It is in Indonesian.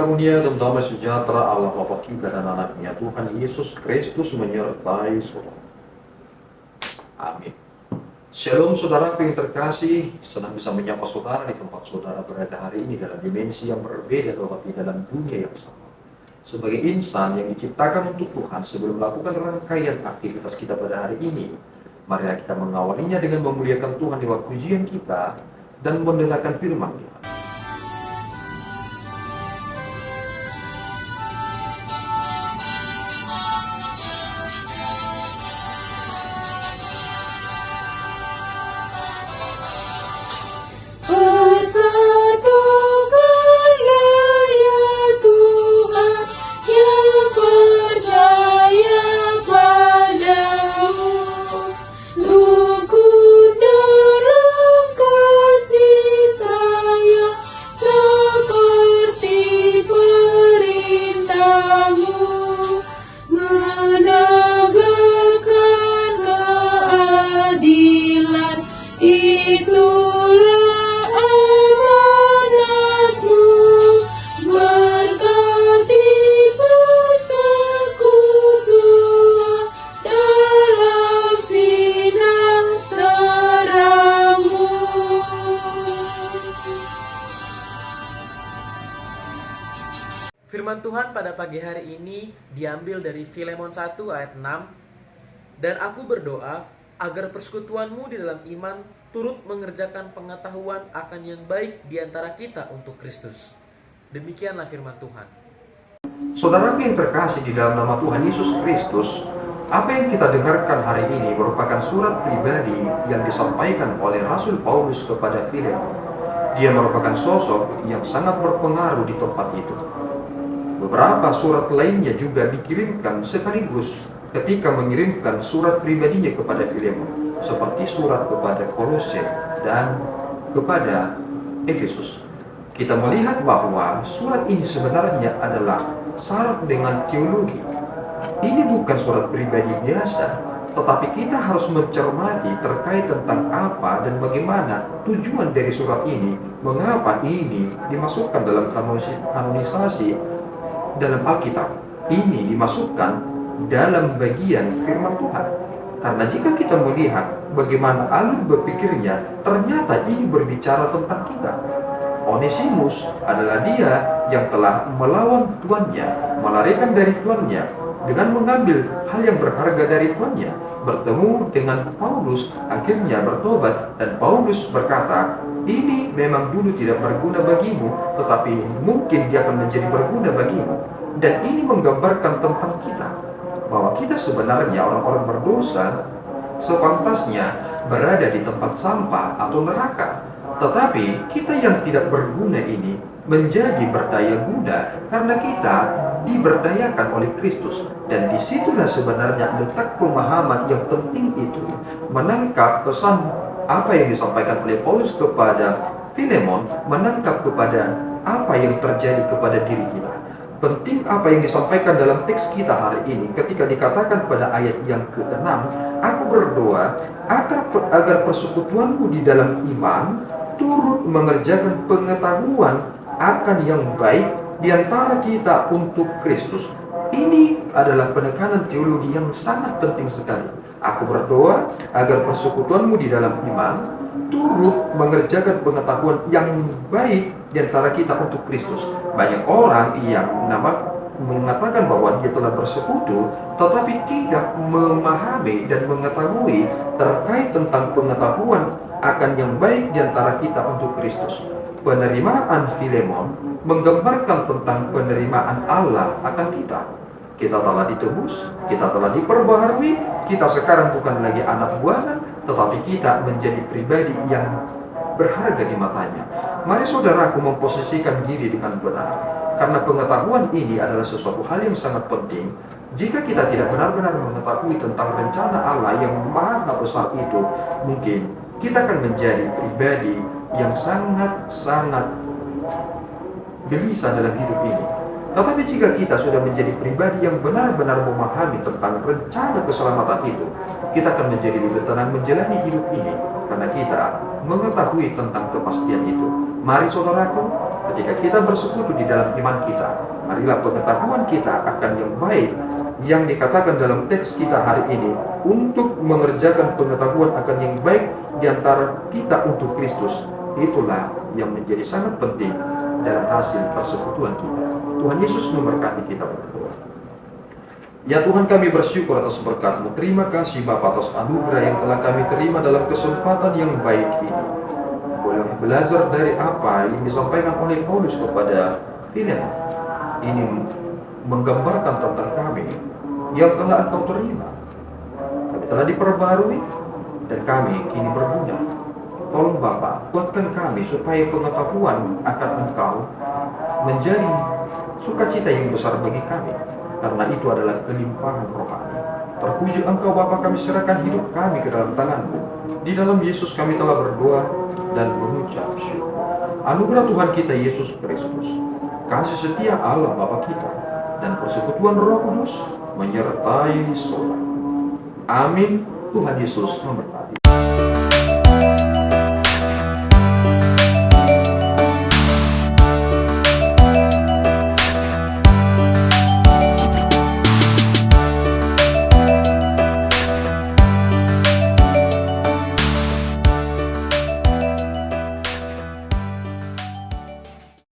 karunia dan damai sejahtera Allah Bapa kita dan anaknya Tuhan Yesus Kristus menyertai saudara. Amin. Shalom saudaraku yang terkasih, senang bisa menyapa saudara di tempat saudara berada hari ini dalam dimensi yang berbeda tetapi dalam dunia yang sama. Sebagai insan yang diciptakan untuk Tuhan, sebelum melakukan rangkaian aktivitas kita pada hari ini, marilah kita mengawalinya dengan memuliakan Tuhan di waktu ujian kita dan mendengarkan firman Tuhan. Firman Tuhan pada pagi hari ini diambil dari Filemon 1 ayat 6. Dan aku berdoa agar persekutuanmu di dalam iman turut mengerjakan pengetahuan akan yang baik di antara kita untuk Kristus. Demikianlah firman Tuhan. Saudaraku yang terkasih di dalam nama Tuhan Yesus Kristus, apa yang kita dengarkan hari ini merupakan surat pribadi yang disampaikan oleh Rasul Paulus kepada Filemon. Dia merupakan sosok yang sangat berpengaruh di tempat itu. Beberapa surat lainnya juga dikirimkan sekaligus ketika mengirimkan surat pribadinya kepada Filemon, seperti surat kepada Kolose dan kepada Efesus. Kita melihat bahwa surat ini sebenarnya adalah syarat dengan teologi. Ini bukan surat pribadi biasa, tetapi kita harus mencermati terkait tentang apa dan bagaimana tujuan dari surat ini, mengapa ini dimasukkan dalam kanonisasi dalam Alkitab. Ini dimasukkan dalam bagian firman Tuhan. Karena jika kita melihat bagaimana alur berpikirnya, ternyata ini berbicara tentang kita. Onesimus adalah dia yang telah melawan tuannya, melarikan dari tuannya dengan mengambil hal yang berharga dari tuannya. Bertemu dengan Paulus, akhirnya bertobat, dan Paulus berkata, ini memang dulu tidak berguna bagimu, tetapi mungkin dia akan menjadi berguna bagimu. Dan ini menggambarkan tentang kita, bahwa kita sebenarnya orang-orang berdosa sepantasnya berada di tempat sampah atau neraka. Tetapi kita yang tidak berguna ini menjadi berdaya guna karena kita diberdayakan oleh Kristus. Dan disitulah sebenarnya letak pemahaman yang penting itu, menangkap pesan apa yang disampaikan oleh Paulus kepada Filemon, menangkap kepada apa yang terjadi kepada diri kita. Penting apa yang disampaikan dalam teks kita hari ini ketika dikatakan pada ayat yang ke-6, aku berdoa agar persekutuanmu di dalam iman turut mengerjakan pengetahuan akan yang baik di antara kita untuk Kristus. Ini adalah penekanan teologi yang sangat penting sekali. Aku berdoa agar persekutuanmu di dalam iman turut mengerjakan pengetahuan yang baik di antara kita untuk Kristus. Banyak orang yang mengatakan bahwa dia telah bersekutu, tetapi tidak memahami dan mengetahui terkait tentang pengetahuan akan yang baik di antara kita untuk Kristus. Penerimaan Filemon menggambarkan tentang penerimaan Allah akan kita. Kita telah ditebus, kita telah diperbaharui, kita sekarang bukan lagi anak buahan, tetapi kita menjadi pribadi yang berharga di matanya. Mari saudaraku memposisikan diri dengan benar, karena pengetahuan ini adalah sesuatu hal yang sangat penting. Jika kita tidak benar-benar mengetahui tentang rencana Allah yang maha besar itu, mungkin kita akan menjadi pribadi yang sangat-sangat gelisah dalam hidup ini. Tetapi jika kita sudah menjadi pribadi yang benar-benar memahami tentang rencana keselamatan itu, kita akan menjadi lebih tenang menjalani hidup ini, karena kita mengetahui tentang kepastian itu. Mari saudaraku, Ketika kita bersekutu di dalam iman kita, marilah pengetahuan kita akan yang baik yang dikatakan dalam teks kita hari ini untuk mengerjakan pengetahuan akan yang baik di antara kita untuk Kristus. Itulah yang menjadi sangat penting dalam hasil persekutuan kita. Tuhan Yesus memberkati kita berdua. Ya Tuhan, kami bersyukur atas berkat-Mu. Terima kasih Bapa atas anugerah yang telah kami terima dalam kesempatan yang baik ini. Boleh belajar dari apa yang disampaikan oleh Paulus kepada Filemon. Ini menggambarkan tentang kami yang telah Engkau terima. Kami telah diperbarui dan kami kini berguna. Tolong Bapa, kuatkan kami supaya pengetahuan akan Engkau menjadi sukacita yang besar bagi kami, karena itu adalah kelimpahan rohani. Terpuji Engkau Bapa, kami serahkan hidup kami ke dalam tangan-Mu. Di dalam Yesus kami telah berdoa dan mengucap syukur. Anugerah Tuhan kita Yesus Kristus, kasih setia Allah Bapa kita, dan persekutuan Roh Kudus menyertai saudara. Amin. Tuhan Yesus memberkati.